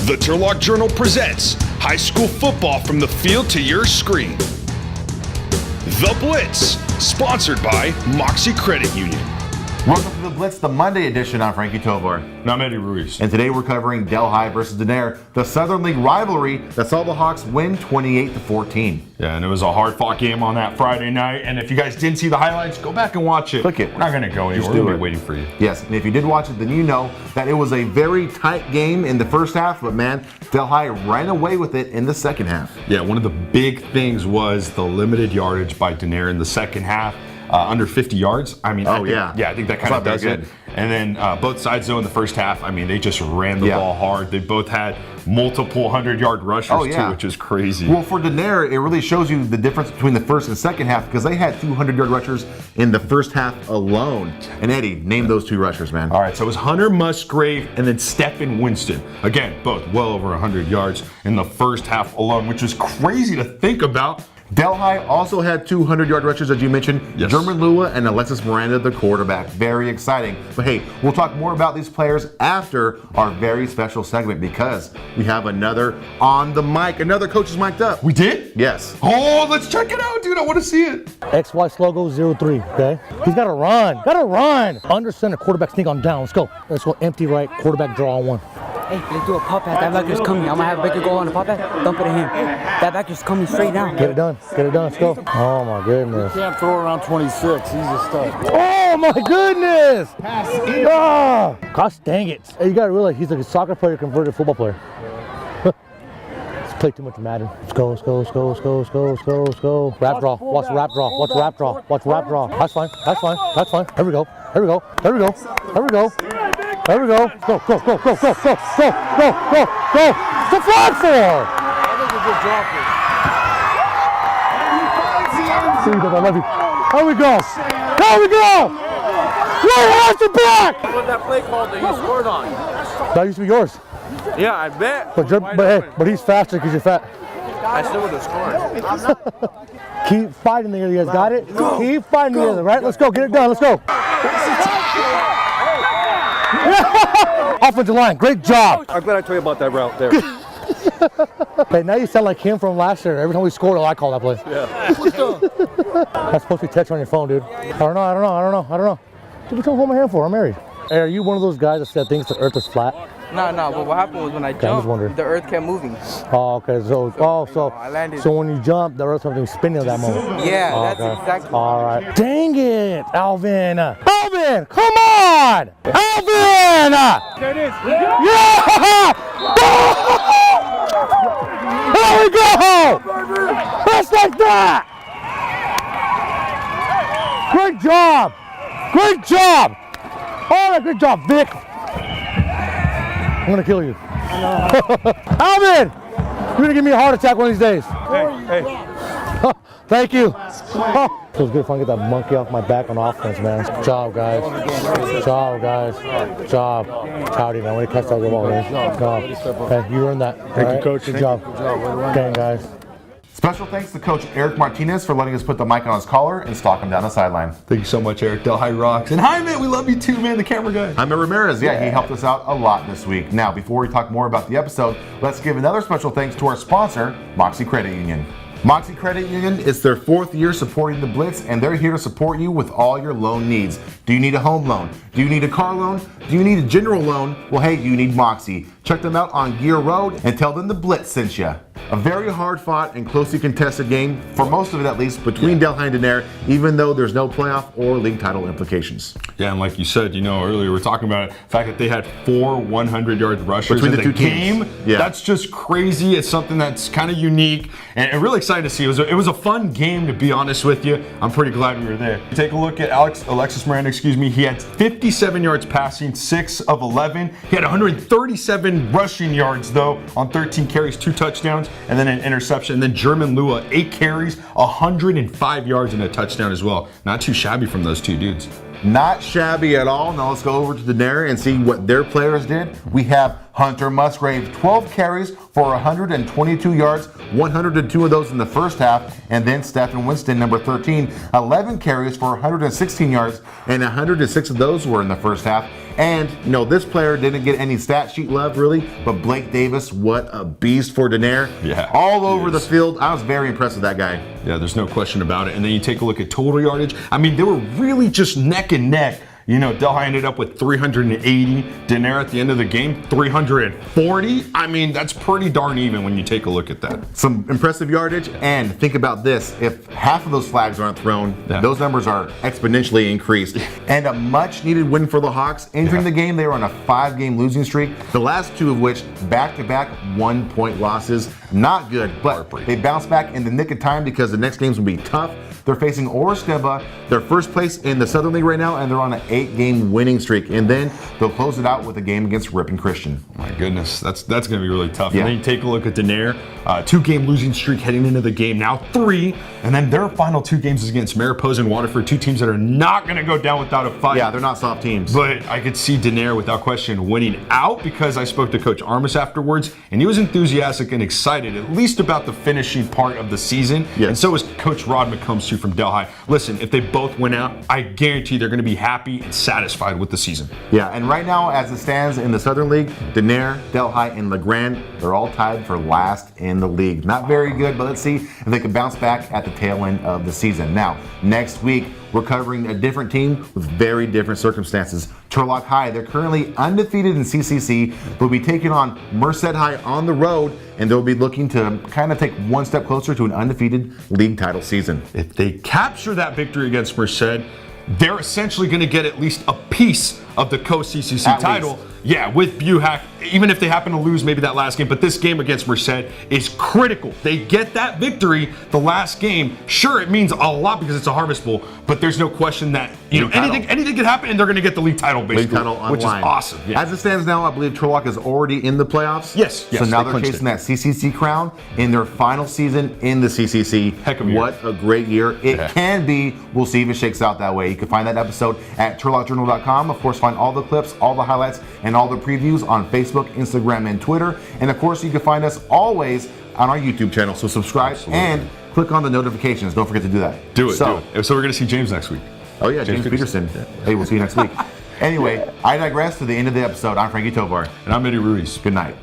The Turlock Journal presents high school football from the field to your screen. The Blitz, sponsored by Moxie Credit Union. Welcome to the Blitz, the Monday edition. I'm Frankie Tovar. And I'm Eddie Ruiz. And today we're covering Denair High versus Denair, the Southern League rivalry that saw the Hawks win 28-14. Yeah, and it was a hard-fought game on that Friday night. And if you guys didn't see the highlights, go back and watch it. Click it. We're not going to go anywhere. We're going to be waiting for you. Yes, and if you did watch it, then you know that it was a very tight game in the first half, but man, Denair High ran away with it in the second half. Yeah, one of the big things was the limited yardage by Denair in the second half. Under 50 yards. I mean, I think that kind of does it. And then both sides, though, in the first half, I mean, they just ran the ball hard. They both had multiple 100-yard rushers, too, which is crazy. Well, for Denair, it really shows you the difference between the first and second half because they had 200-yard rushers in the first half alone. And Eddie, name those two rushers, man. All right, so it was Hunter Musgrave and then Stephen Winston. Again, both well over 100 yards in the first half alone, which is crazy to think about. Denair High also had 200-yard rushers, as you mentioned. Yes. German Lua and Alexis Miranda, the quarterback. Very exciting. But hey, we'll talk more about these players after our very special segment because we have another on the mic. Another coach is mic'd up. We did? Yes. Oh, let's check it out, dude. I want to see it. XY logo 03, okay? He's got to run. Got to run. Under center, quarterback sneak on down. Let's go. Let's go empty right, quarterback draw on one. Hey, let's do a pop pass. That back is coming. I'm going to have Baker go on the pop pass. Dump it to him. That back is coming straight down. Get it done. Get it done. Let's go. Oh, my goodness. He can't throw around 26. He's a stud. Oh, my goodness. Oh, gosh dang it. Hey, you got to realize he's like a soccer player converted football player. He's played too much Madden. Let's go, let's go, let's go, let's go, let's go, let's go, let's go. Wrap draw. Watch the wrap draw. Watch the wrap draw. Watch the wrap draw. That's fine. That's fine. That's fine. Here we go. Here we go. Here we go. Here we go. There we go. Go, go, go, go, go, go, go, go, go, go. The flag for. I love you. There we go. There we go. Right off the back. What was that play called that you scored on? That used to be yours. Yeah, I bet. But he's faster because you're fat. I still would have scored. Keep fighting the other. You guys got it? Keep fighting the other, right? Let's go. Get it done. Let's go. Offensive line, great job. I'm glad I told you about that route there. Hey, now you sound like him from last year. Every time we scored, I call that play. Yeah. That's supposed to be text on your phone, dude. I don't know. What you trying to hold my hand for? I'm married. Hey, are you one of those guys that said thinks the earth is flat? No, but what happened was when I jumped, the earth kept moving. Oh, okay. I landed. So when you jump, the earth was spinning at that moment. Yeah, that's exactly. All right. Dang it, Alvin. Alvin, come on. Alvin. There it is. Yeah! There we go! Just like that! Great job! Great job! All right, good job, Vic. I'm gonna kill you. Alvin! You're gonna give me a heart attack one of these days. Hey. Thank you. Oh. It was good fun to get that monkey off my back on offense, man. Good job, guys. Good job, guys. Good job. Howdy, man. When you catch that ball, man. Good job. Hey, you earned that. Thank you, Coach. Good job. Okay, guys. Special thanks to Coach Eric Martinez for letting us put the mic on his collar and stalk him down the sideline. Thank you so much, Eric. Denair High rocks. And hi, man. We love you too, man. The camera guy. Jaime Ramirez, he helped us out a lot this week. Now, before we talk more about the episode, let's give another special thanks to our sponsor, Moxie Credit Union. Moxie Credit Union is their 4th year supporting the Blitz, and they're here to support you with all your loan needs. Do you need a home loan? Do you need a car loan? Do you need a general loan? Well, hey, you need Moxie. Check them out on Gear Road and tell them the Blitz sent you. A very hard-fought and closely contested game, for most of it at least, between Denair High and Denair, even though there's no playoff or league title implications. Yeah, and like you said, earlier we were talking about it, the fact that they had 4 100-yard rushers between in the two game. teams. Yeah. That's just crazy. It's something that's kind of unique and really excited to see. It was a fun game, to be honest with you. I'm pretty glad we were there. Take a look at Alexis Miranda, He had 57 yards passing, 6 of 11. He had 137 rushing yards, though, on 13 carries, 2 touchdowns, and then an interception. And then German Lua, 8 carries, 105 yards, and a touchdown as well. Not too shabby from those two dudes. Not shabby at all. Now let's go over to Denair and see what their players did. We have Hunter Musgrave, 12 carries for 122 yards, 102 of those in the first half. And then Stephen Winston, number 13, 11 carries for 116 yards, and 106 of those were in the first half. And, this player didn't get any stat sheet love, really, but Blake Davis, what a beast for Denair. Yeah, all over the field. I was very impressed with that guy. Yeah, there's no question about it. And then you take a look at total yardage. I mean, they were really just neck and neck. Delhi ended up with 380. Denair at the end of the game, 340. I mean, that's pretty darn even when you take a look at that. Some impressive yardage, and think about this. If half of those flags aren't thrown, those numbers are exponentially increased. And a much-needed win for the Hawks. Entering the game, they were on a 5-game losing streak, the last 2 of which back-to-back 1-point losses. Not good, but they bounced back in the nick of time because the next games will be tough. They're facing Orsteba. They're first place in the Southern League right now, and they're on an 8-game winning streak. And then they'll close it out with a game against Ripon Christian. My goodness, that's going to be really tough. Yeah. And then you take a look at Denair, 2-game losing streak heading into the game, now 3. And then their final 2 games is against Mariposa and Waterford, 2 teams that are not going to go down without a fight. Yeah, they're not soft teams. But I could see Denair, without question, winning out because I spoke to Coach Armas afterwards, and he was enthusiastic and excited, at least about the finishing part of the season. Yes. And so is Coach Rod McCombs, too, from Delhi. Listen, if they both win out, I guarantee they're going to be happy and satisfied with the season. Yeah, and right now, as it stands in the Southern League, Denair, Delhi, and LeGrand, they're all tied for last in the league. Not very good, but let's see if they can bounce back at the tail end of the season. Now, next week, we're covering a different team with very different circumstances. Turlock High, they're currently undefeated in CCC. They'll be taking on Merced High on the road, and they'll be looking to kind of take one step closer to an undefeated league title season. If they capture that victory against Merced, they're essentially going to get at least a piece of the co-CCC title. least. Yeah, with Buhack, even if they happen to lose maybe that last game. But this game against Merced is critical. They get that victory the last game. Sure, it means a lot because it's a Harvest Bowl, but there's no question that anything could happen and they're going to get the league title basically, League title on which line. is awesome. Yeah. As it stands now, I believe Turlock is already in the playoffs. Yes, So now they they're clinched chasing it. that CCC crown in their final season in the CCC. Heck of a year. What a great year it can be. We'll see if it shakes out that way. You can find that episode at turlockjournal.com. Of course, find all the clips, all the highlights, and all the previews on Facebook, Instagram, and Twitter. And of course, you can find us always on our YouTube channel. So subscribe and click on the notifications. Don't forget to do that. Do it. So we're going to see James next week. Oh yeah, James Peterson. Hey, we'll see you next week. Anyway, I digress to the end of the episode. I'm Frankie Tovar. And I'm Eddie Ruiz. Good night.